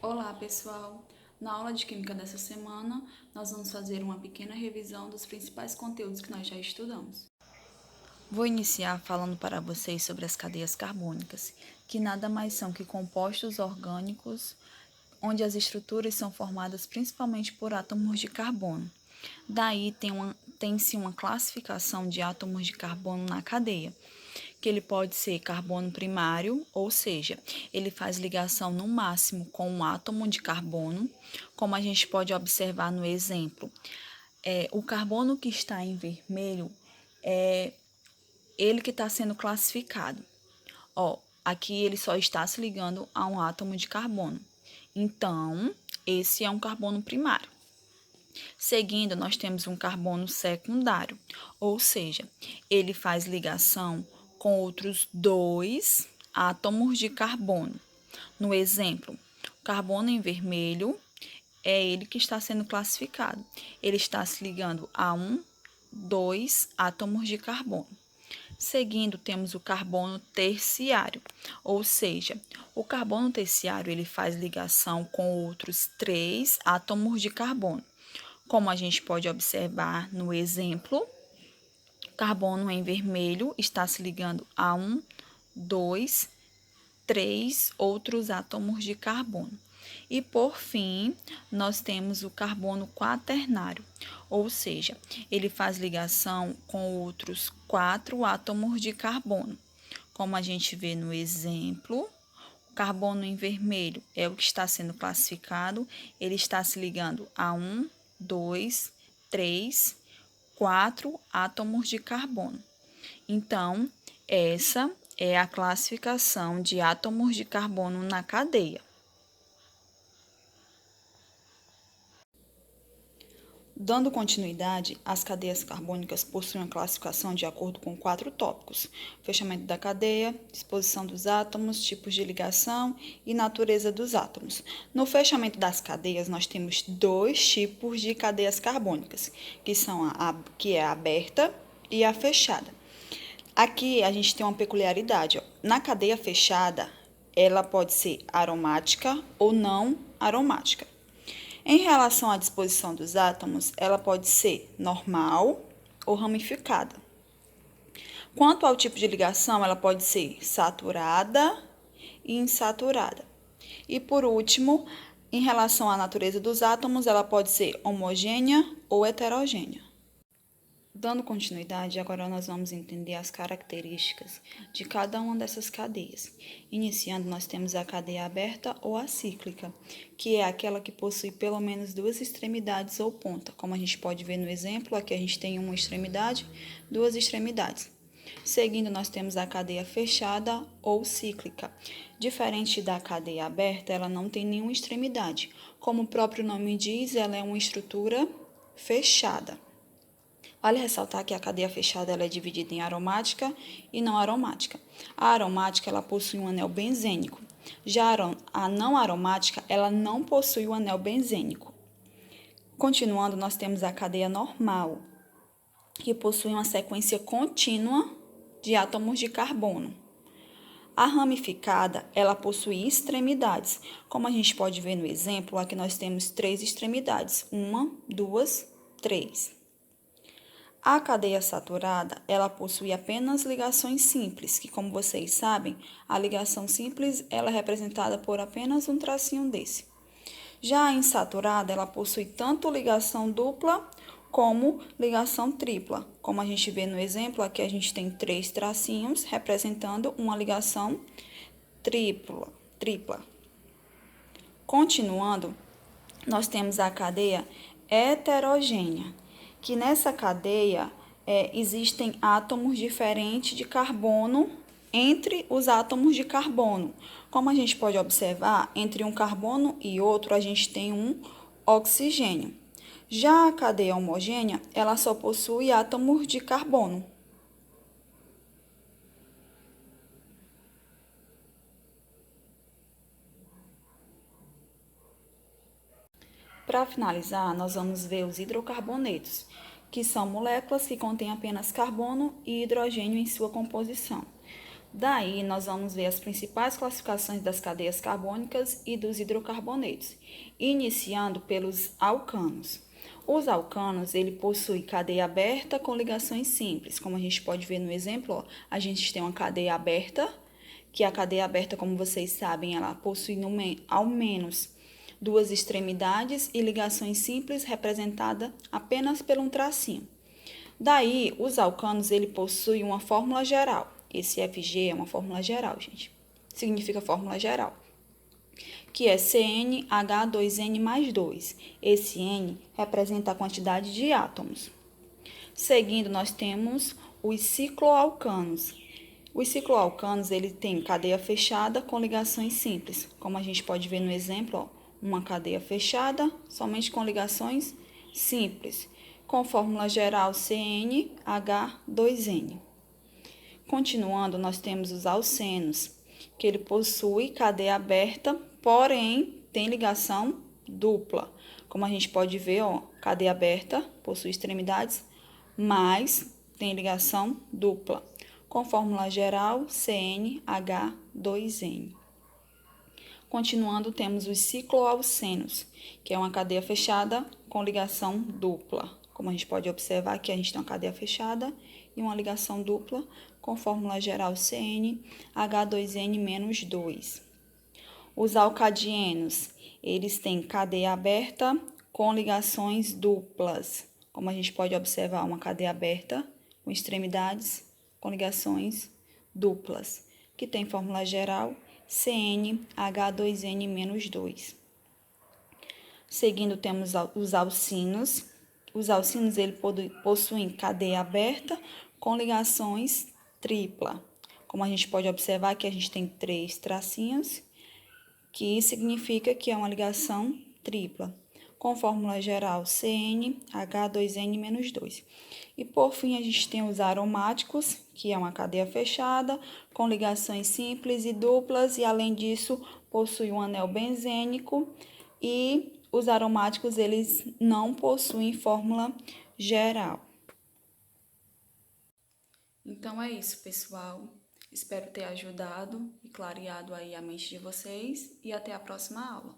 Olá, pessoal! Na aula de Química dessa semana, nós vamos fazer uma pequena revisão dos principais conteúdos que nós já estudamos. Vou iniciar falando para vocês sobre as cadeias carbônicas, que nada mais são que compostos orgânicos, onde as estruturas são formadas principalmente por átomos de carbono. Daí tem-se uma classificação de átomos de carbono na cadeia, que ele pode ser carbono primário, ou seja, ele faz ligação no máximo com um átomo de carbono, como a gente pode observar no exemplo. O carbono que está em vermelho é ele que está sendo classificado. Aqui ele só está se ligando a um átomo de carbono. Então, esse é um carbono primário. Seguindo, nós temos um carbono secundário, ou seja, ele faz ligação com outros dois átomos de carbono. No exemplo, o carbono em vermelho é ele que está sendo classificado. Ele está se ligando a dois átomos de carbono. Seguindo, temos o carbono terciário, ou seja, o carbono terciário ele faz ligação com outros três átomos de carbono. Como a gente pode observar no exemplo, o carbono em vermelho está se ligando a dois, três outros átomos de carbono. E por fim, nós temos o carbono quaternário, ou seja, ele faz ligação com outros quatro átomos de carbono. Como a gente vê no exemplo, o carbono em vermelho é o que está sendo classificado, ele está se ligando a dois, três, quatro átomos de carbono. Então, essa é a classificação de átomos de carbono na cadeia. Dando continuidade, as cadeias carbônicas possuem uma classificação de acordo com 4 tópicos: fechamento da cadeia, disposição dos átomos, tipos de ligação e natureza dos átomos. No fechamento das cadeias, nós temos 2 tipos de cadeias carbônicas, que é a aberta e a fechada. Aqui a gente tem uma peculiaridade, ó. Na cadeia fechada, ela pode ser aromática ou não aromática. Em relação à disposição dos átomos, ela pode ser normal ou ramificada. Quanto ao tipo de ligação, ela pode ser saturada e insaturada. E por último, em relação à natureza dos átomos, ela pode ser homogênea ou heterogênea. Dando continuidade, agora nós vamos entender as características de cada uma dessas cadeias. Iniciando, nós temos a cadeia aberta ou acíclica, que é aquela que possui pelo menos duas extremidades ou ponta. Como a gente pode ver no exemplo, aqui a gente tem uma extremidade, duas extremidades. Seguindo, nós temos a cadeia fechada ou cíclica. Diferente da cadeia aberta, ela não tem nenhuma extremidade. Como o próprio nome diz, ela é uma estrutura fechada. Vale ressaltar que a cadeia fechada ela é dividida em aromática e não aromática. A aromática ela possui um anel benzênico. Já a não aromática ela não possui o anel benzênico. Continuando, nós temos a cadeia normal, que possui uma sequência contínua de átomos de carbono. A ramificada, ela possui extremidades. Como a gente pode ver no exemplo, aqui nós temos 3 extremidades. 1, 2, 3. A cadeia saturada, ela possui apenas ligações simples, que como vocês sabem, a ligação simples ela é representada por apenas um tracinho desse. Já a insaturada, ela possui tanto ligação dupla como ligação tripla. Como a gente vê no exemplo, aqui a gente tem 3 tracinhos representando uma ligação tripla. Continuando, nós temos a cadeia heterogênea, que nessa cadeia existem átomos diferentes de carbono entre os átomos de carbono. Como a gente pode observar, entre um carbono e outro a gente tem um oxigênio. Já a cadeia homogênea, ela só possui átomos de carbono. Para finalizar, nós vamos ver os hidrocarbonetos, que são moléculas que contêm apenas carbono e hidrogênio em sua composição. Daí, nós vamos ver as principais classificações das cadeias carbônicas e dos hidrocarbonetos, iniciando pelos alcanos. Os alcanos, ele possui cadeia aberta com ligações simples, como a gente pode ver no exemplo, ó, a gente tem uma cadeia aberta, que a cadeia aberta, como vocês sabem, ela possui ao menos duas extremidades e ligações simples representada apenas por um tracinho. Daí, os alcanos, ele possui uma fórmula geral. Esse FG é uma fórmula geral, gente. Significa fórmula geral, que é CnH2n mais 2. Esse N representa a quantidade de átomos. Seguindo, nós temos os cicloalcanos. Os cicloalcanos, ele tem cadeia fechada com ligações simples. Como a gente pode ver no exemplo, ó, uma cadeia fechada somente com ligações simples, com fórmula geral CnH2n. Continuando, nós temos os alcenos, que ele possui cadeia aberta, porém tem ligação dupla. Como a gente pode ver, ó, cadeia aberta, possui extremidades, mas tem ligação dupla, com fórmula geral CnH2n. Continuando, temos os cicloalcenos, que é uma cadeia fechada com ligação dupla. Como a gente pode observar aqui, a gente tem uma cadeia fechada e uma ligação dupla com fórmula geral CnH2n-2. Os alcadienos, eles têm cadeia aberta com ligações duplas. Como a gente pode observar, uma cadeia aberta com extremidades com ligações duplas, que tem fórmula geral CnH2n-2. Seguindo, temos os alcinos. Os alcinos, ele possuem cadeia aberta com ligações tripla. Como a gente pode observar, aqui a gente tem 3 tracinhos, que significa que é uma ligação tripla, com fórmula geral CnH2n-2. E por fim, a gente tem os aromáticos, que é uma cadeia fechada, com ligações simples e duplas, e além disso, possui um anel benzênico, e os aromáticos, eles não possuem fórmula geral. Então é isso, pessoal. Espero ter ajudado e clareado aí a mente de vocês e até a próxima aula.